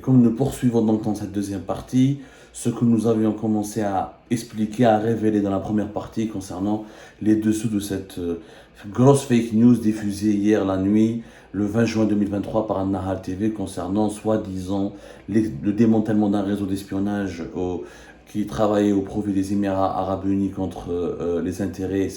Nous poursuivons donc dans cette deuxième partie ce que nous avions commencé à expliquer, à révéler dans la première partie concernant les dessous de cette grosse fake news diffusée hier la nuit, le 20 juin 2023 par Nahar TV concernant soi-disant le démantèlement d'un réseau d'espionnage qui travaillait au profit des Émirats Arabes Unis contre les intérêts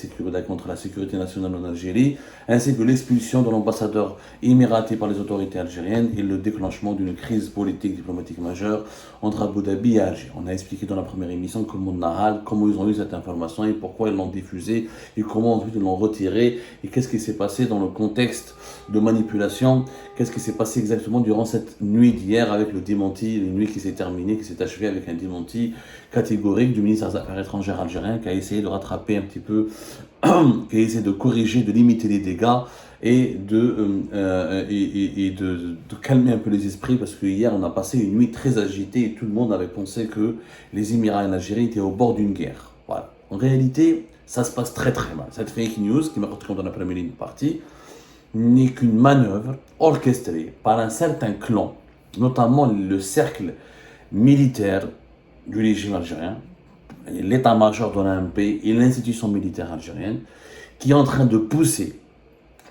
contre la sécurité nationale en Algérie, ainsi que l'expulsion de l'ambassadeur émiraté par les autorités algériennes et le déclenchement d'une crise politique diplomatique majeure entre Abu Dhabi et Alger. On a expliqué dans la première émission comment ils ont eu cette information et pourquoi ils l'ont diffusée et comment ensuite ils l'ont retirée et qu'est-ce qui s'est passé dans le contexte de manipulation, qu'est-ce qui s'est passé exactement durant cette nuit d'hier avec le démenti, une nuit qui s'est terminée, qui s'est achevée avec un démenti catégorique du ministre des Affaires étrangères algérien qui a essayé de rattraper un petit peu, qui a essayé de corriger, de limiter les dégâts et de calmer un peu les esprits parce que hier on a passé une nuit très agitée et tout le monde avait pensé que les Émirats et l'Algérie étaient au bord d'une guerre. Voilà. En réalité, ça se passe très très mal. Cette fake news qui m'a retrouvé dans la première partie n'est qu'une manœuvre orchestrée par un certain clan, notamment le cercle militaire du régime algérien, l'état-major de l'AMP et l'institution militaire algérienne, qui est en train de pousser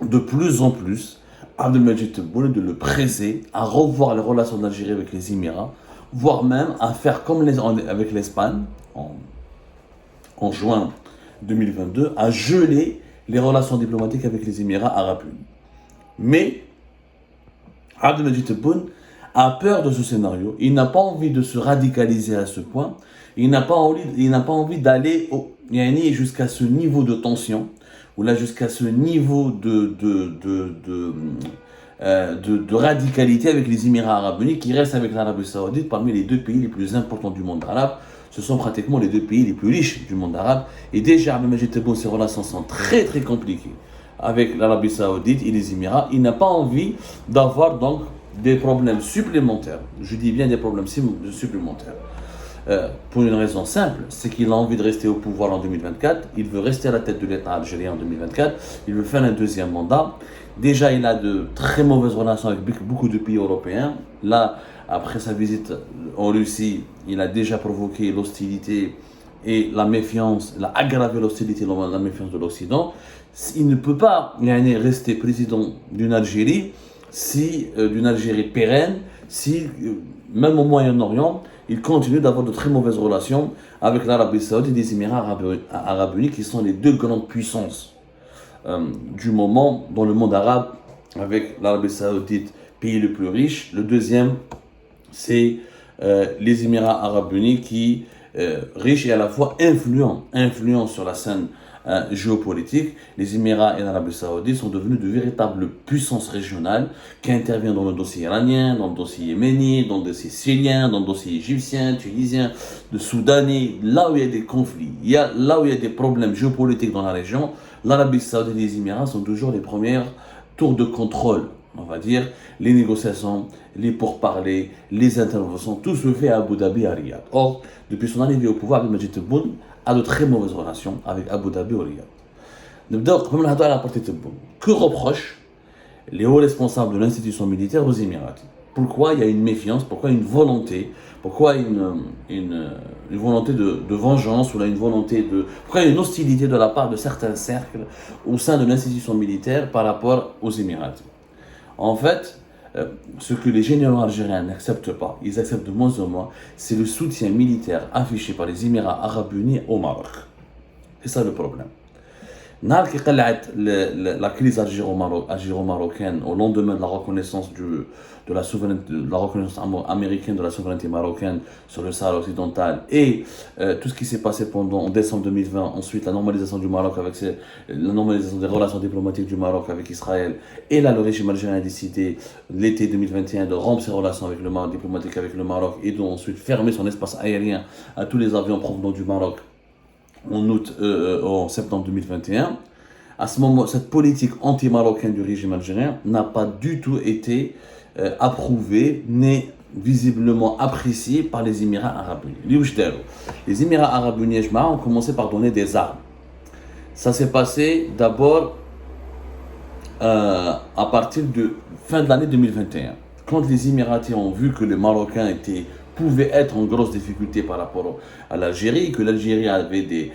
de plus en plus Abdelmadjid Tebboune, de le presser à revoir les relations d'Algérie avec les Émirats, voire même à faire comme avec l'Espagne en juin 2022, à geler les relations diplomatiques avec les Émirats Arabes Unis. Mais Abdelmadjid Tebboune a peur de ce scénario, il n'a pas envie de se radicaliser à ce point, il n'a pas envie d'aller jusqu'à ce niveau de tension, ou là jusqu'à ce niveau de radicalité avec les Émirats Arabes Unis qui restent avec l'Arabie Saoudite parmi les deux pays les plus importants du monde arabe. Ce sont pratiquement les deux pays les plus riches du monde arabe. Et déjà, Abdelmadjid Tebboune, ses relations sont très très compliquées avec l'Arabie Saoudite et les Émirats. Il n'a pas envie d'avoir donc des problèmes supplémentaires. Je dis bien des problèmes supplémentaires. Pour une raison simple, c'est qu'il a envie de rester au pouvoir en 2024. Il veut rester à la tête de l'État algérien en 2024. Il veut faire un deuxième mandat. Déjà, il a de très mauvaises relations avec beaucoup de pays européens. Là, après sa visite en Russie, il a déjà provoqué l'hostilité et la méfiance, il a aggravé l'hostilité et la méfiance de l'Occident. Il ne peut pas rester président d'une Algérie, d'une Algérie pérenne, si même au Moyen-Orient, il continue d'avoir de très mauvaises relations avec l'Arabie Saoudite et les Émirats Arabes Unis, qui sont les deux grandes puissances du moment dans le monde arabe, avec l'Arabie Saoudite, pays le plus riche. Le deuxième, c'est les Émirats Arabes Unis, qui riches et à la fois influents sur la scène géopolitique. Les Émirats et l'Arabie Saoudite sont devenus de véritables puissances régionales qui interviennent dans le dossier iranien, dans le dossier yéménite, dans le dossier syrien, dans le dossier égyptien, tunisien, le soudanais, là où il y a des conflits, là où il y a des problèmes géopolitiques dans la région. L'Arabie Saoudite et les Émirats sont toujours les premières tours de contrôle, on va dire, les négociations, les pourparlers, les interventions, tout se fait à Abu Dhabi et à Riyad. Or, depuis son arrivée au pouvoir, Abdelmadjid Tebboune a de très mauvaises relations avec Abu Dhabi et Riyad. Que reprochent les hauts responsables de l'institution militaire aux Émirats? Pourquoi il y a une méfiance? Pourquoi une volonté? Pourquoi une volonté de vengeance? Pourquoi il y a une hostilité de la part de certains cercles au sein de l'institution militaire par rapport aux Émirats? En fait, ce que les généraux algériens n'acceptent pas, ils acceptent de moins en moins, c'est le soutien militaire affiché par les Émirats Arabes Unis au Maroc. C'est ça le problème. La crise algéro-marocaine au lendemain de la reconnaissance de la reconnaissance américaine de la souveraineté marocaine sur le Sahara occidental et tout ce qui s'est passé en décembre 2020, ensuite la normalisation du Maroc la normalisation des relations diplomatiques du Maroc avec Israël, et là le régime algérien a décidé l'été 2021 de rompre ses relations diplomatiques avec le Maroc et d'ensuite fermer son espace aérien à tous les avions provenant du Maroc en septembre 2021. À ce moment, cette politique anti-marocaine du régime algérien n'a pas du tout été approuvée, ni visiblement appréciée par les Émirats Arabes Unis. Les Émirats Arabes Unis ont commencé par donner des armes. Ça s'est passé d'abord à partir de fin de l'année 2021. Quand les Émiratis ont vu que les Marocains pouvaient être en grosse difficulté par rapport à l'Algérie, que l'Algérie avait des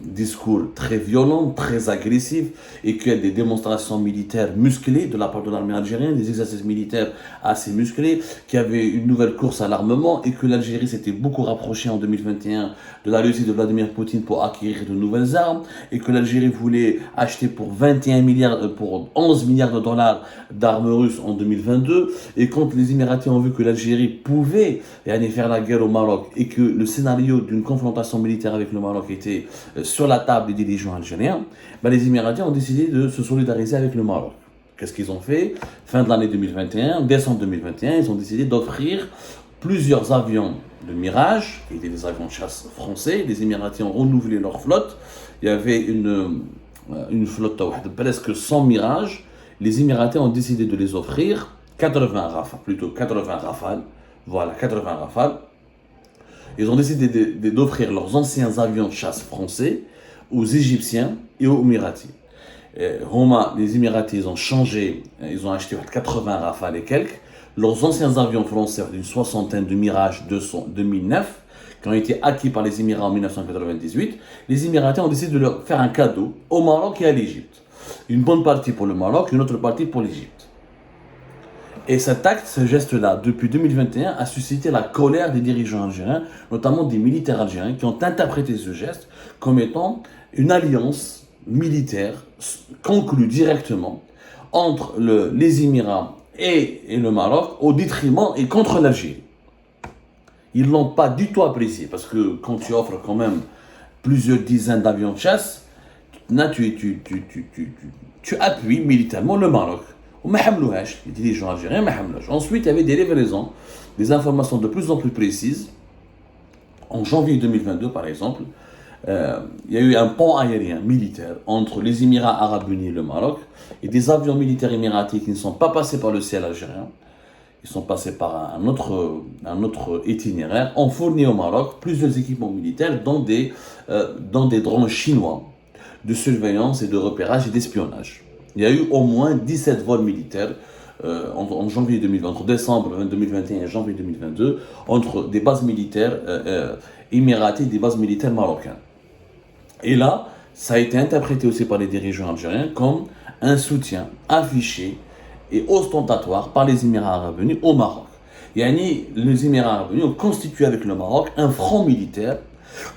discours très violents, très agressifs, et qu'il y a des démonstrations militaires musclées de la part de l'armée algérienne, des exercices militaires assez musclés, qu'il y avait une nouvelle course à l'armement, et que l'Algérie s'était beaucoup rapprochée en 2021 de la Russie de Vladimir Poutine pour acquérir de nouvelles armes, et que l'Algérie voulait acheter pour 11 milliards de dollars d'armes russes en 2022, et quand les Émiratis ont vu que l'Algérie pouvait faire la guerre au Maroc et que le scénario d'une confrontation militaire avec le Maroc était sur la table des dirigeants algériens, les Émiratis ont décidé de se solidariser avec le Maroc. Qu'est-ce qu'ils ont fait? Fin de l'année 2021, décembre 2021, ils ont décidé d'offrir plusieurs avions de Mirage, qui étaient des avions de chasse français. Les Émiratis ont renouvelé leur flotte. Il y avait une flotte de presque 100 Mirages. Les Émiratis ont décidé de les offrir 80 Rafales. Voilà, 80 Rafales. Ils ont décidé d'offrir leurs anciens avions de chasse français aux Égyptiens et aux Émiratis. Les Émiratis, ils ont changé, ils ont acheté 80 Rafales et quelques. Leurs anciens avions français, une soixantaine de Mirage 2009, qui ont été acquis par les Émirats en 1998, les Émiratis ont décidé de leur faire un cadeau au Maroc et à l'Égypte. Une bonne partie pour le Maroc, une autre partie pour l'Égypte. Et cet acte, ce geste-là, depuis 2021, a suscité la colère des dirigeants algériens, notamment des militaires algériens, qui ont interprété ce geste comme étant une alliance militaire conclue directement entre les Émirats et le Maroc au détriment et contre l'Algérie. Ils ne l'ont pas du tout apprécié, parce que quand tu offres quand même plusieurs dizaines d'avions de chasse, là, tu appuies militairement le Maroc. Les dirigeants algériens. Ensuite, il y avait des livraisons, des informations de plus en plus précises. En janvier 2022, par exemple, il y a eu un pont aérien militaire entre les Émirats arabes unis et le Maroc, et des avions militaires émiratis qui ne sont pas passés par le ciel algérien. Ils sont passés par un autre itinéraire, ont fourni au Maroc plusieurs équipements militaires dans des drones chinois de surveillance et de repérage et d'espionnage. Il y a eu au moins 17 vols militaires en janvier 2020, entre décembre 2021 et janvier 2022, entre des bases militaires émiraties et des bases militaires marocaines. Et là, ça a été interprété aussi par les dirigeants algériens comme un soutien affiché et ostentatoire par les Émirats arabes unis au Maroc. Les Émirats arabes unis ont constitué avec le Maroc un front militaire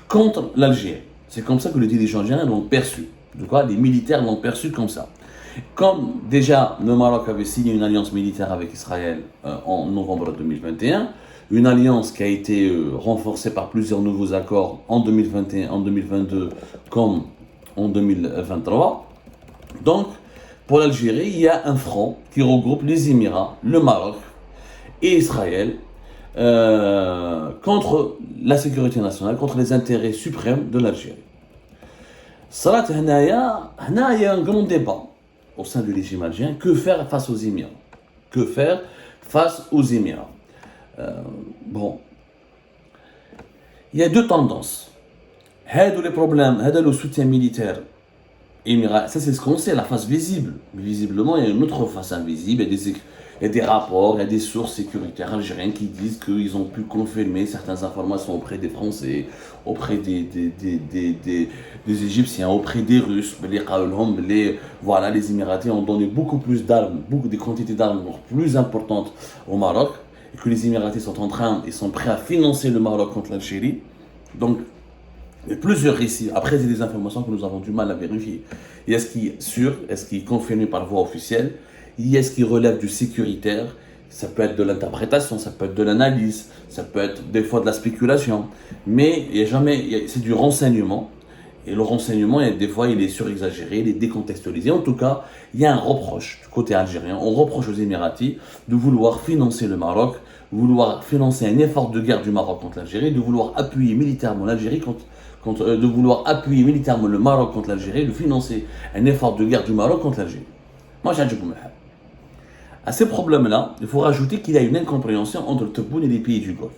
contre l'Algérie. C'est comme ça que les dirigeants algériens l'ont perçu. Les militaires l'ont perçu comme ça. Comme déjà le Maroc avait signé une alliance militaire avec Israël en novembre 2021, une alliance qui a été renforcée par plusieurs nouveaux accords en 2021, en 2022 comme en 2023. Donc, pour l'Algérie, il y a un front qui regroupe les Émirats, le Maroc et Israël contre la sécurité nationale, contre les intérêts suprêmes de l'Algérie. Salat, il y a un grand débat au sein du régime algérien. Que faire face aux Émirats? Que faire face aux Émirats? Il y a deux tendances. Les problèmes, le soutien militaire émirat, ça c'est ce qu'on sait, la face visible. Mais visiblement, il y a une autre face invisible. Il y a des rapports, il y a des sources sécuritaires algériennes qui disent qu'ils ont pu confirmer certaines informations auprès des Français, auprès des Égyptiens, auprès des Russes. Les Émiratis ont donné beaucoup plus d'armes, des quantités d'armes plus importantes au Maroc, et que les Émiratis sont prêts à financer le Maroc contre l'Algérie. Donc, il y a plusieurs récits. Après, il y a des informations que nous avons du mal à vérifier. Il y a ce qui est sûr, ce qui est confirmé par voie officielle. Il y a ce qui relève du sécuritaire. Ça peut être de l'interprétation, ça peut être de l'analyse, ça peut être des fois de la spéculation. Mais c'est du renseignement. Et le renseignement, des fois, il est surexagéré, il est décontextualisé. En tout cas, il y a un reproche du côté algérien. On reproche aux Émiratis de vouloir financer le Maroc, vouloir financer un effort de guerre du Maroc contre l'Algérie, de vouloir appuyer militairement l'Algérie de vouloir appuyer militairement le Maroc contre l'Algérie, de financer un effort de guerre du Maroc contre l'Algérie. Moi, j'ai un peu à ces problèmes-là, il faut rajouter qu'il y a une incompréhension entre le Tebboune et les pays du Golfe.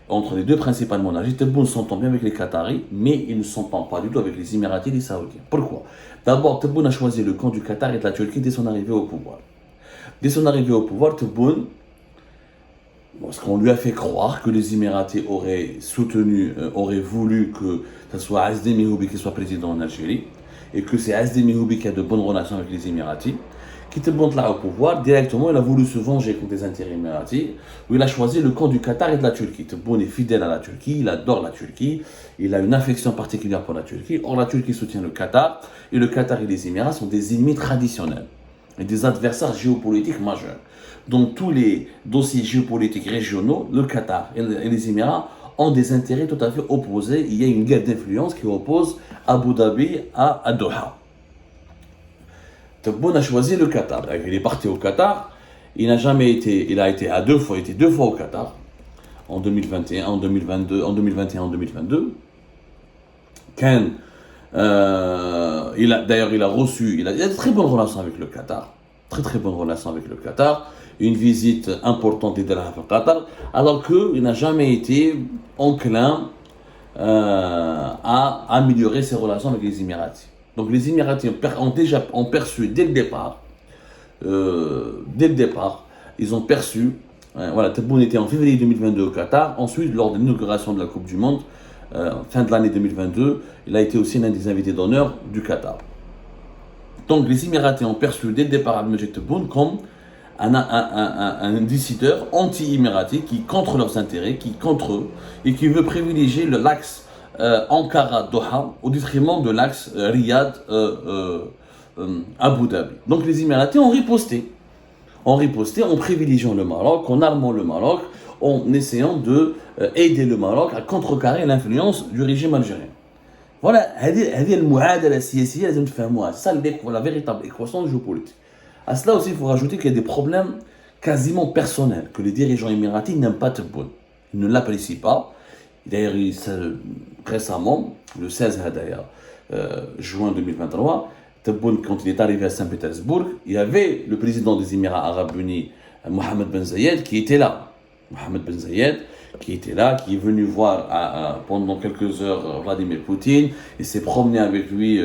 entre les deux principales monarchies. Tebboune s'entend bien avec les Qataris, mais il ne s'entend pas du tout avec les Émiratis et les Saoudiens. Pourquoi? D'abord, Tebboune a choisi le camp du Qatar et de la Turquie dès son arrivée au pouvoir. Dès son arrivée au pouvoir, Tebboune, parce qu'on lui a fait croire que les Émiratis auraient soutenu, auraient voulu que ce soit Azdin Mihoubi qui soit président en Algérie, et que c'est Azdin Mihoubi qui a de bonnes relations avec les Émiratis, qui Tebboune là au pouvoir, directement il a voulu se venger contre les intérêts émiratis, où il a choisi le camp du Qatar et de la Turquie. Tebboune est fidèle à la Turquie, il adore la Turquie, il a une affection particulière pour la Turquie. Or la Turquie soutient le Qatar, et le Qatar et les Émirats sont des ennemis traditionnels et des adversaires géopolitiques majeurs. Dans tous les dossiers géopolitiques régionaux, le Qatar et les Émirats ont des intérêts tout à fait opposés. Il y a une guerre d'influence qui oppose Abu Dhabi à Doha. Tebboune a choisi le Qatar. Il est parti au Qatar. Il a été à deux fois au Qatar, en 2021, en 2022, en 2021, en 2022. Il a reçu, il a de très bonnes relations avec le Qatar. Très bonnes relations avec le Qatar. Une visite importante des Dallas au Qatar, alors qu'il n'a jamais été enclin à améliorer ses relations avec les Émiratis. Donc les Émiratis ont perçu dès le départ, ils ont perçu, voilà, Tebboune était en février 2022 au Qatar, ensuite lors de l'inauguration de la Coupe du Monde, fin de l'année 2022, il a été aussi l'un des invités d'honneur du Qatar. Donc les Émiratis ont perçu dès le départ Abdelmajid Tebboune comme un décideur anti-émirati qui contre leurs intérêts, qui contre eux, et qui veut privilégier l'axe Ankara-Doha au détriment de l'axe Riyad-Abu Dhabi. Donc les Émiratis ont riposté en privilégiant le Maroc, en armant le Maroc, en essayant d'aider le Maroc à contrecarrer l'influence du régime algérien. Voilà, c'est ça la véritable équation géopolitique. À cela aussi, il faut rajouter qu'il y a des problèmes quasiment personnels, que les dirigeants émiratis n'aiment pas Tebboune. Ils ne l'apprécient pas. D'ailleurs, récemment, le 16 juin 2023, Tebboune, quand il est arrivé à Saint-Pétersbourg, il y avait le président des Émirats Arabes Unis, Mohammed Ben Zayed, qui était là. Qui est venu voir pendant quelques heures Vladimir Poutine, et s'est promené avec lui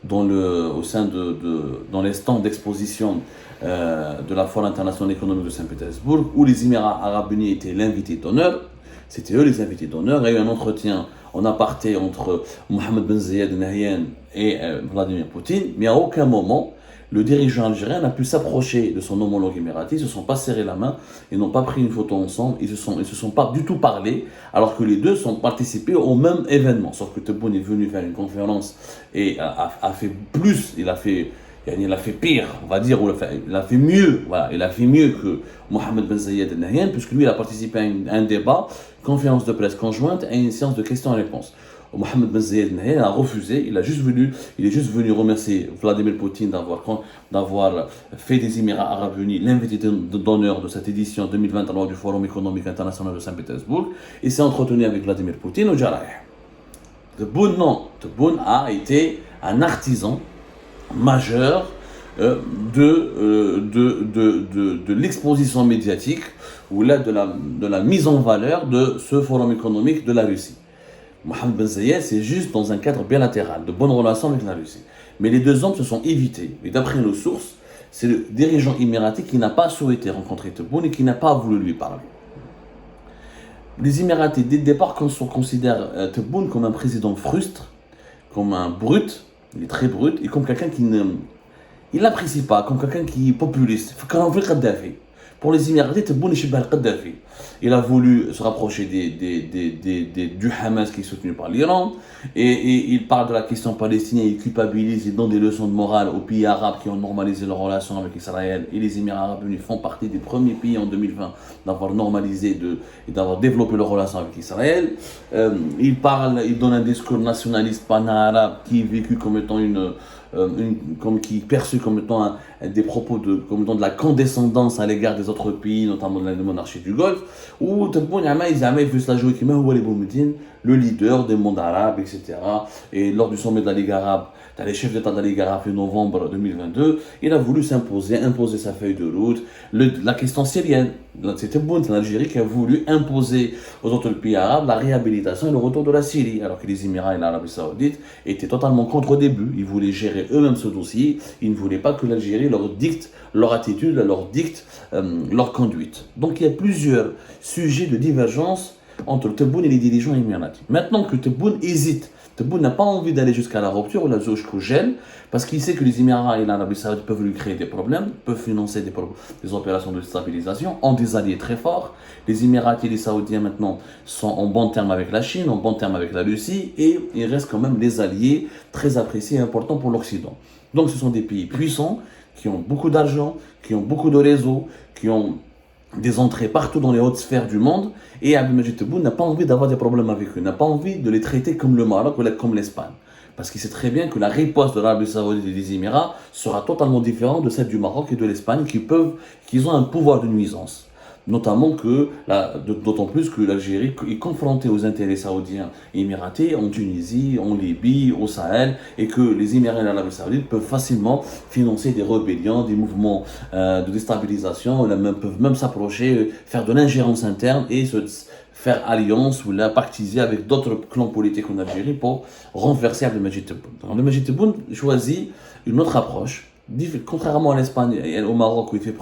dans les stands d'exposition de la Foire internationale économique de Saint-Pétersbourg, où les Émirats Arabes Unis étaient l'invité d'honneur. C'était eux les invités d'honneur. Il y a eu un entretien en aparté entre Mohammed Ben Zayed Nahyan et Vladimir Poutine, mais à aucun moment le dirigeant algérien n'a pu s'approcher de son homologue émirati. Ils ne se sont pas serrés la main, ils n'ont pas pris une photo ensemble, ils ne se sont pas du tout parlé, alors que les deux sont participés au même événement. Sauf que Tebboune est venu faire une conférence et a fait plus, il a fait pire, on va dire, il a fait mieux, voilà, il a fait mieux que Mohammed Ben Zayed Al Nahyan, puisque lui il a participé à un débat, conférence de presse conjointe et une séance de questions-réponses. Mohammed Ben Zayed Al Nahyan a refusé, il est juste venu remercier Vladimir Poutine d'avoir fait des Émirats Arabes Unis l'invité d'honneur de cette édition 2023 du Forum économique international de Saint-Pétersbourg, et s'est entretenu avec Vladimir Poutine au Jarrah. Tebboune a été un artisan majeur de l'exposition médiatique ou là de la mise en valeur de ce forum économique de la Russie. Mohammed Ben Zayed, c'est juste dans un cadre bilatéral, de bonnes relations avec la Russie. Mais les deux hommes se sont évités. Et d'après nos sources, c'est le dirigeant émirati qui n'a pas souhaité rencontrer Tebboune et qui n'a pas voulu lui parler. Les Émiratis, dès le départ, considèrent Tebboune comme un président frustre, comme un brut, il est très brut, et comme quelqu'un qui n'apprécie pas, comme quelqu'un qui est populiste. Comme Kadhafi. Pour les Émiratis, Tebboune est Kadhafi. Il a voulu se rapprocher du Hamas qui est soutenu par l'Iran, et il parle de la question palestinienne, il culpabilise, il donne des leçons de morale aux pays arabes qui ont normalisé leurs relations avec Israël, et les Émirats Arabes Unis font partie des premiers pays en 2020 d'avoir normalisé et d'avoir développé leurs relations avec Israël. Il donne un discours nationaliste pan-arabe qui est vécu comme étant comme qui est perçu comme étant des propos comme étant de la condescendance à l'égard des autres pays, notamment de la monarchie du Golfe, où Tebboune il veut se la jouer comme le leader des mondes arabes, etc. Et lors du sommet de la Ligue arabe, les chefs d'État de la Ligue arabe en novembre 2022, il a voulu imposer sa feuille de route. La question syrienne, c'était Tebboune, c'est l'Algérie qui a voulu imposer aux autres pays arabes la réhabilitation et le retour de la Syrie, alors que les Émirats et l'Arabie Saoudite étaient totalement contre au début. Ils voulaient gérer eux-mêmes ce dossier. Ils ne voulaient pas que l'Algérie leur dicte leur attitude, leur dicte leur conduite. Donc il y a plusieurs sujets de divergence entre Tebboune et les dirigeants émiratis. Maintenant que Tebboune hésite, Tebboune n'a pas envie d'aller jusqu'à la rupture ou la jusqu'au gel, parce qu'il sait que les Émirats et l'Arabie Saoudite peuvent lui créer des problèmes, peuvent financer des opérations de stabilisation, ont des alliés très forts. Les Émiratis et les Saoudiens maintenant sont en bon terme avec la Chine, en bon terme avec la Russie, et ils restent quand même des alliés très appréciés et importants pour l'Occident. Donc ce sont des pays puissants, qui ont beaucoup d'argent, qui ont beaucoup de réseaux, qui ont des entrées partout dans les hautes sphères du monde, et Abdelmajid Tebboune n'a pas envie d'avoir des problèmes avec eux, n'a pas envie de les traiter comme le Maroc ou comme l'Espagne. Parce qu'il sait très bien que la riposte de l'Arabie Saoudite et des Émirats sera totalement différente de celle du Maroc et de l'Espagne qui ont un pouvoir de nuisance. Notamment d'autant plus que l'Algérie est confrontée aux intérêts saoudiens et émiratis en Tunisie, en Libye, au Sahel, et que les Émirats et l'Arabie Saoudite peuvent facilement financer des rébellions, des mouvements de déstabilisation, peuvent même s'approcher, faire de l'ingérence interne et faire alliance ou la pactiser avec d'autres clans politiques en Algérie pour renverser Abdelmajid Tebboune. Abdelmajid Tebboune choisit une autre approche, contrairement à l'Espagne et au Maroc où il fait